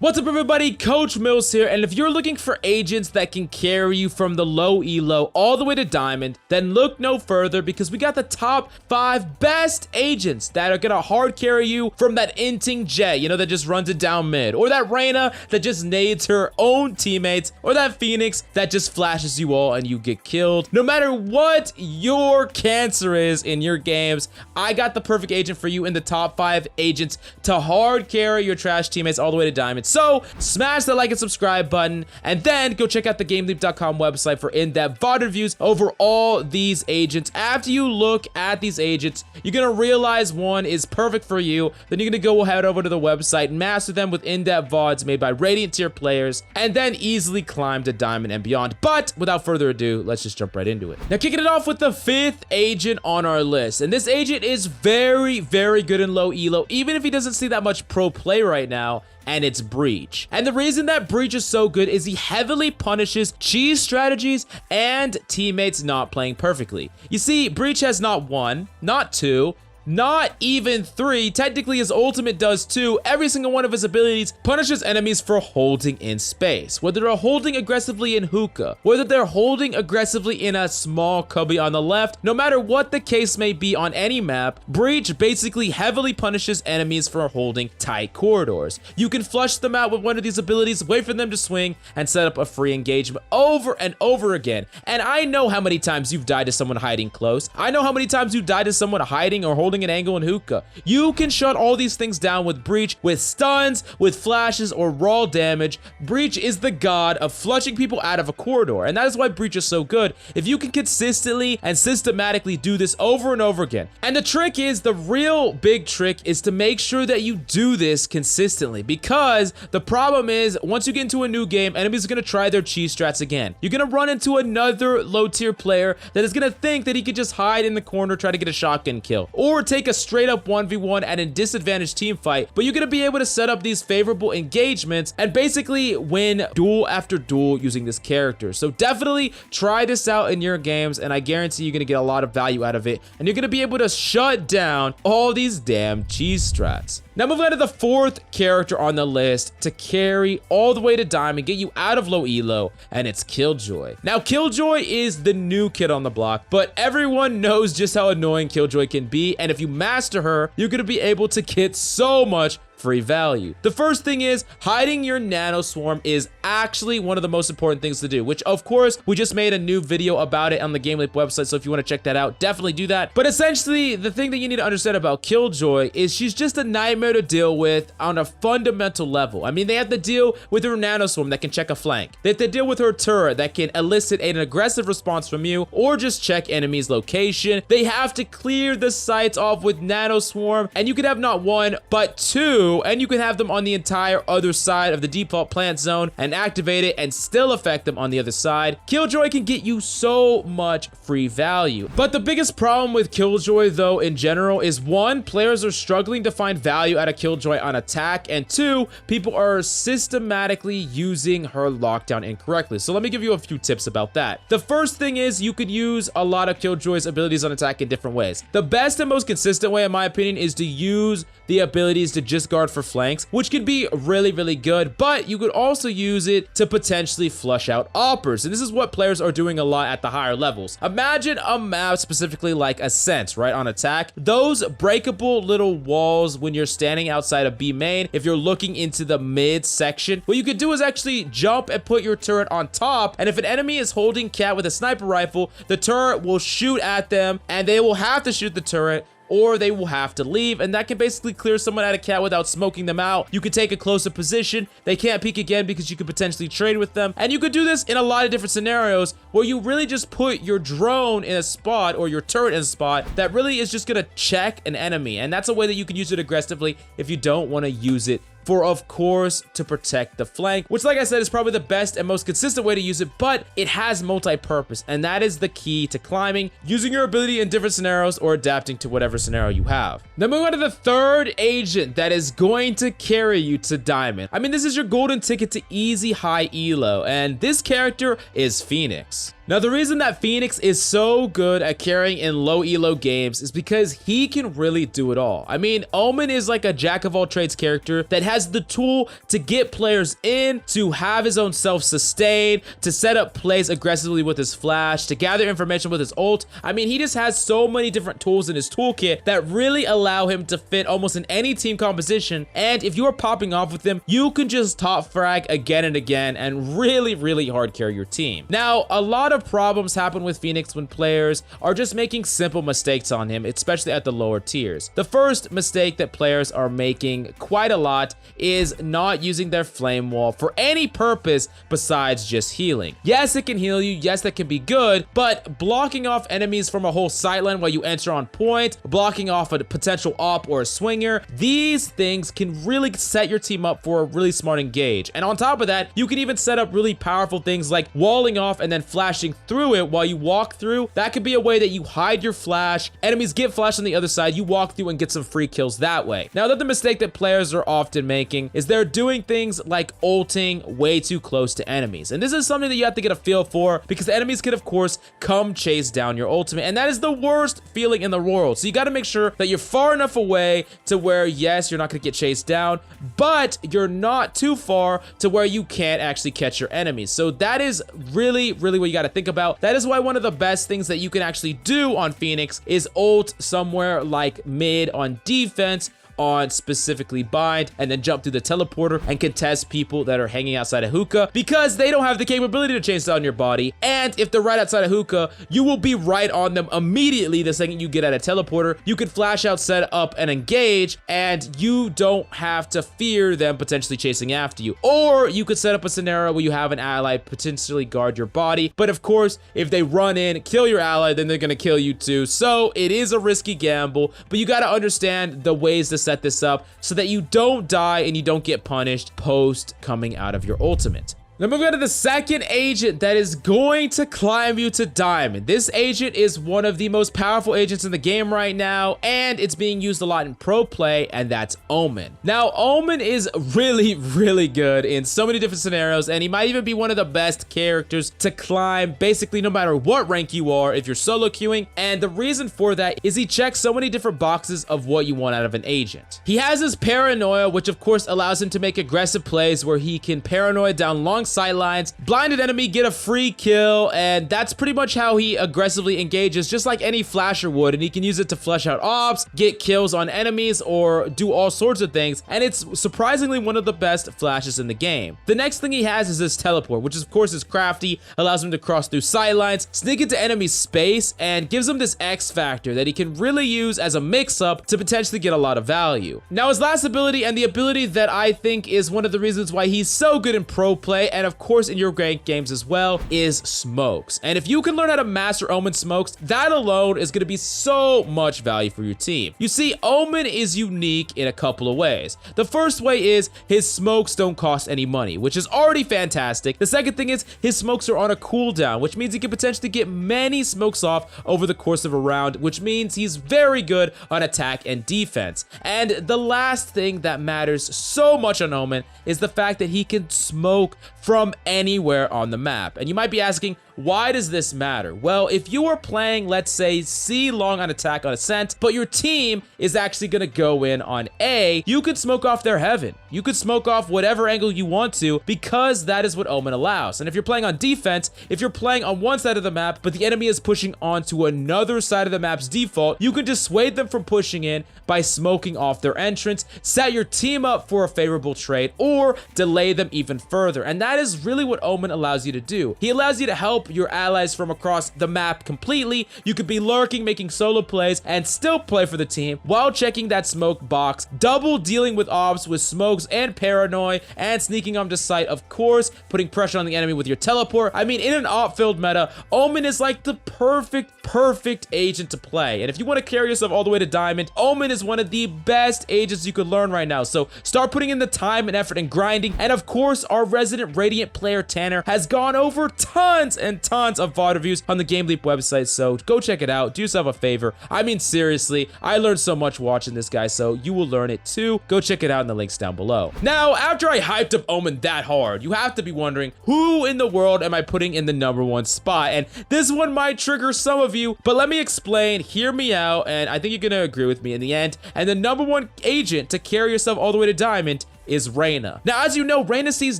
What's up everybody, Coach Mills here, and if you're looking for agents that can carry you from the low elo all the way to diamond, then look no further because we got the top 5 best agents that are gonna hard carry you from that inting Jet, that just runs it down mid, or that Reyna that just nades her own teammates, or that Phoenix that just flashes you all and you get killed. No matter what your cancer is in your games, I got the perfect agent for you in the top 5 agents to hard carry your trash teammates all the way to diamond. So smash that like and subscribe button, and then go check out the GameLeap.com website for in-depth VOD reviews over all these agents. After you look at these agents, you're gonna realize one is perfect for you. Then you're gonna go head over to the website and master them with in-depth VODs made by Radiant tier players, and then easily climb to diamond and beyond. But without further ado, let's just jump right into it. Now, kicking it off with the 5th agent on our list, and this agent is very, very good in low elo, even if he doesn't see that much pro play right now. And it's Breach. And the reason that Breach is so good is he heavily punishes cheese strategies and teammates not playing perfectly. You see, Breach has not 1, not 2, not even 3. Technically, his ultimate does 2. Every single one of his abilities punishes enemies for holding in space. Whether they're holding aggressively in hookah, whether they're holding aggressively in a small cubby on the left, no matter what the case may be on any map, Breach basically heavily punishes enemies for holding tight corridors. You can flush them out with one of these abilities, wait for them to swing, and set up a free engagement over and over again. And I know how many times you've died to someone hiding close. I know how many times you've died to someone hiding or holding an angle in hookah. You can shut all these things down with Breach, with stuns, with flashes, or raw damage. Breach is the god of flushing people out of a corridor, and that is why Breach is so good. If you can consistently and systematically do this over and over again. And the trick is, the real big trick is to make sure that you do this consistently, because the problem is, once you get into a new game, enemies are going to try their cheese strats again. You're going to run into another low tier player that is going to think that he could just hide in the corner, try to get a shotgun kill, or take a straight up 1v1 at a disadvantaged team fight, but you're gonna be able to set up these favorable engagements and basically win duel after duel using this character. So definitely try this out in your games, and I guarantee you're gonna get a lot of value out of it, and you're gonna be able to shut down all these damn cheese strats. Now moving on to the 4th character on the list to carry all the way to diamond, get you out of low elo, and it's KILLJOY. Now KILLJOY is the new kid on the block, but everyone knows just how annoying KILLJOY can be, and if you master her, you're gonna be able to get so much free value. The first thing is, hiding your nano swarm is actually one of the most important things to do, which of course we just made a new video about it on the GameLeap website, so if you want to check that out, definitely do that. But essentially, the thing that you need to understand about KILLJOY is she's just a nightmare to deal with on a fundamental level. I mean, they have to deal with her nano swarm that can check a flank. They have to deal with her turret that can elicit an aggressive response from you, or just check enemies' location. They have to clear the sites off with nano swarm, and you can have not 1, but 2, and you can have them on the entire other side of the default plant zone and activate it and still affect them on the other side. KILLJOY can get you so much free value. But the biggest problem with KILLJOY though in general is, 1, players are struggling to find value out of KILLJOY on attack, and 2, people are systematically using her lockdown incorrectly. So let me give you a few tips about that. The first thing is, you could use a lot of KILLJOY's abilities on attack in different ways. The best and most consistent way in my opinion is to use the abilities to just guard for flanks, which could be really, really good, but you could also use it to potentially flush out oppers, and this is what players are doing a lot at the higher levels. Imagine a map specifically like Ascent, right, on attack. Those breakable little walls when you're standing outside of B main, if you're looking into the mid section, what you could do is actually jump and put your turret on top, and if an enemy is holding cat with a sniper rifle, the turret will shoot at them, and they will have to shoot the turret, or they will have to leave, and that can basically clear someone out of cat without smoking them out. You could take a closer position, they can't peek again because you could potentially trade with them, and you could do this in a lot of different scenarios where you really just put your drone in a spot, or your turret in a spot that really is just gonna check an enemy, and that's a way that you can use it aggressively if you don't want to use it for, of course, to protect the flank, which, like I said, is probably the best and most consistent way to use it, but it has multi-purpose, and that is the key to climbing, using your ability in different scenarios or adapting to whatever scenario you have. Now moving on to the 3rd agent that is going to carry you to diamond. I mean, this is your golden ticket to easy high elo, and this character is Phoenix. Now, the reason that Phoenix is so good at carrying in low elo games is because he can really do it all. I mean, Omen is like a jack of all trades character that has the tool to get players in, to have his own self-sustain, to set up plays aggressively with his flash, to gather information with his ult. I mean, he just has so many different tools in his toolkit that really allow him to fit almost in any team composition. And if you are popping off with him, you can just top frag again and again and really hard carry your team. Now, a lot of problems happen with Phoenix when players are just making simple mistakes on him, especially at the lower tiers. The first mistake that players are making quite a lot is not using their flame wall for any purpose besides just healing. Yes, it can heal you. Yes, that can be good, but blocking off enemies from a whole sightline while you enter on point, blocking off a potential op or a swinger, these things can really set your team up for a really smart engage. And on top of that, you can even set up really powerful things like walling off and then flashing through it while you walk through. That could be a way that you hide your flash. Enemies get flashed on the other side, you walk through and get some free kills that way. Now, the mistake that players are often making is they're doing things like ulting way too close to enemies. And this is something that you have to get a feel for, because the enemies can, of course, come chase down your ultimate. And that is the worst feeling in the world. So you got to make sure that you're far enough away to where, yes, you're not going to get chased down, but you're not too far to where you can't actually catch your enemies. So that is really what you got to think about. That is why one of the best things that you can actually do on Phoenix is ult somewhere like mid on defense, on specifically bind, and then jump through the teleporter and contest people that are hanging outside of hookah, because they don't have the capability to chase down your body. And if they're right outside of hookah, you will be right on them immediately the second you get at a teleporter. You could flash out, set up, and engage, and you don't have to fear them potentially chasing after you. Or you could set up a scenario where you have an ally potentially guard your body, but of course, if they run in, kill your ally, then they're gonna kill you too. So it is a risky gamble, but you gotta understand the ways to set this up so that you don't die and you don't get punished post coming out of your ultimate. Now moving on to the second agent that is going to climb you to diamond. This agent is one of the most powerful agents in the game right now, and it's being used a lot in pro play, and that's Omen. Now, Omen is really good in so many different scenarios, and he might even be one of the best characters to climb basically no matter what rank you are if you're solo queuing. And the reason for that is he checks so many different boxes of what you want out of an agent. He has his paranoia, which of course allows him to make aggressive plays where he can paranoia down long sightlines, blind an enemy, get a free kill, and that's pretty much how he aggressively engages, just like any flasher would. And he can use it to flush out ops, get kills on enemies, or do all sorts of things, and it's surprisingly one of the best flashes in the game. The next thing he has is his teleport, which of course is crafty, allows him to cross through sightlines, sneak into enemy space, and gives him this X factor that he can really use as a mix-up to potentially get a lot of value. Now, his last ability, and the ability that I think is one of the reasons why he's so good in pro play, and of course in your ranked games as well, is smokes. And if you can learn how to master Omen smokes, that alone is going to be so much value for your team. You see, Omen is unique in a couple of ways. The first way is his smokes don't cost any money, which is already fantastic. The second thing is his smokes are on a cooldown, which means he can potentially get many smokes off over the course of a round, which means he's very good on attack and defense. And the last thing that matters so much on Omen is the fact that he can smoke from anywhere on the map. And you might be asking, why does this matter? Well, if you are playing, let's say, C long on attack on Ascent, but your team is actually going to go in on A, you could smoke off their heaven. You could smoke off whatever angle you want to, because that is what Omen allows. And if you're playing on defense, if you're playing on one side of the map, but the enemy is pushing onto another side of the map's default, you can dissuade them from pushing in by smoking off their entrance, set your team up for a favorable trade, or delay them even further. And that is really what Omen allows you to do. He allows you to help your allies from across the map completely. You could be lurking, making solo plays, and still play for the team while checking that smoke box, double dealing with ops with smokes and paranoia, and sneaking onto site, of course, putting pressure on the enemy with your teleport. I mean, in an op-filled meta, Omen is like the perfect perfect agent to play. And if you want to carry yourself all the way to diamond, Omen is one of the best agents you could learn right now. So start putting in the time and effort and grinding. And of course, our resident Radiant player Tanner has gone over tons and tons of VOD reviews on the GameLeap website. So go check it out. Do yourself a favor. I mean, seriously, I learned so much watching this guy, so you will learn it too. Go check it out in the links down below. Now, after I hyped up Omen that hard, you have to be wondering, who in the world am I putting in the #1 spot? And this one might trigger some of you, but let me explain, hear me out, and I think you're gonna agree with me in the end. And the #1 agent to carry yourself all the way to diamond is Reyna. Now, as you know, Reyna sees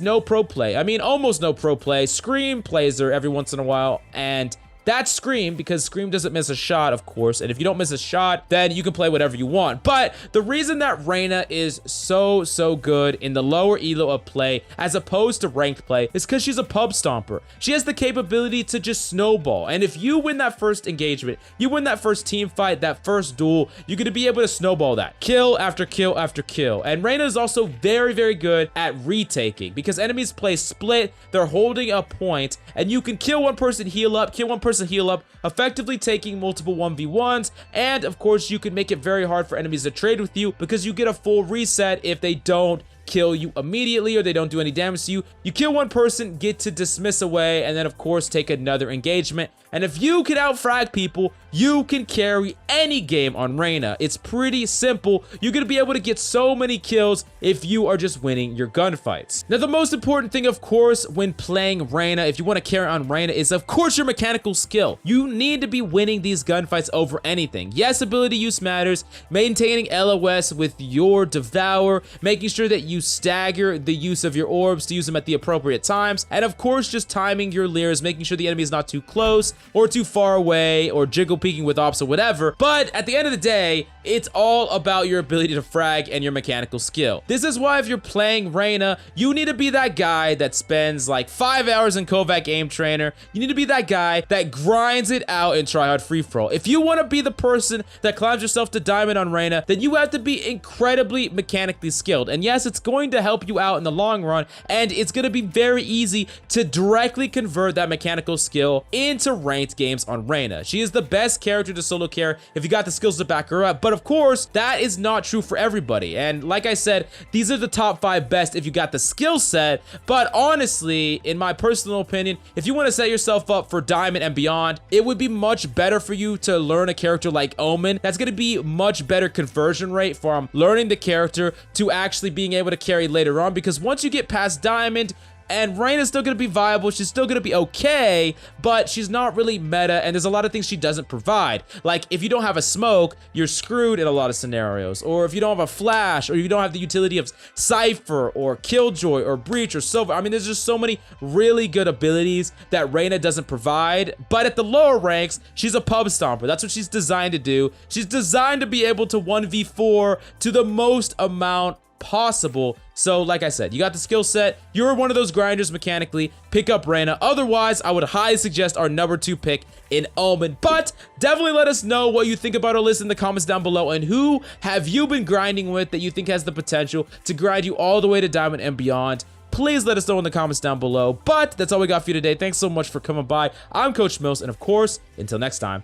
no pro play. I mean, almost no pro play. Scream plays her every once in a while, and that's Scream, because Scream doesn't miss a shot, of course, and if you don't miss a shot, then you can play whatever you want. But the reason that Reyna is so good in the lower elo of play as opposed to ranked play is because she's a pub stomper. She has the capability to just snowball, and if you win that first engagement, you win that first team fight, that first duel, you're gonna be able to snowball that. Kill after kill after kill. And Reyna is also very good at retaking, because enemies play split, they're holding a point, and you can kill one person, heal up, kill one person, heal up, effectively taking multiple 1v1s, and of course you can make it very hard for enemies to trade with you because you get a full reset if they don't kill you immediately or they don't do any damage to you. You kill one person, get to dismiss away, and then of course take another engagement. And if you can outfrag people, you can carry any game on Reyna. It's pretty simple. You're gonna be able to get so many kills if you are just winning your gunfights. Now, the most important thing, of course, when playing Reyna, if you want to carry on Reyna, is of course your mechanical skill. You need to be winning these gunfights over anything. Yes, ability use matters, maintaining LOS with your Devour, making sure that you stagger the use of your orbs to use them at the appropriate times, and of course just timing your leers, making sure the enemy is not too close or too far away, or jiggle peeking with ops or whatever. But at the end of the day, it's all about your ability to frag and your mechanical skill. This is why if you're playing Reyna, you need to be that guy that spends like 5 hours in Kovac Aim Trainer. You need to be that guy that grinds it out in Tryhard Free For All. If you want to be the person that climbs yourself to diamond on Reyna, then you have to be incredibly mechanically skilled. And yes, it's going to help you out in the long run, and it's going to be very easy to directly convert that mechanical skill into ranked games on Reyna. She is the best character to solo care if you got the skills to back her up. But of course, that is not true for everybody. And like I said, these are the top 5 best if you got the skill set. But honestly, in my personal opinion, if you want to set yourself up for diamond and beyond, it would be much better for you to learn a character like Omen. That's going to be much better conversion rate from learning the character to actually being able to carry later on, because once you get past diamond, and Reyna's still going to be viable, she's still going to be okay, but she's not really meta, and there's a lot of things she doesn't provide. Like, if you don't have a smoke, you're screwed in a lot of scenarios. Or if you don't have a flash, or you don't have the utility of Cypher, or Killjoy, or Breach, or Silver. I mean, there's just so many really good abilities that Reyna doesn't provide. But at the lower ranks, she's a pub stomper. That's what she's designed to do. She's designed to be able to 1v4 to the most amount possible. So like I said, you got the skill set, you're one of those grinders mechanically, pick up Reyna. Otherwise, I would highly suggest our #2 pick in Omen. But definitely let us know what you think about our list in the comments down below, and who have you been grinding with that you think has the potential to grind you all the way to diamond and beyond. Please let us know in the comments down below. But that's all we got for you today. Thanks so much for coming by. I'm Coach Mills, and of course, until next time.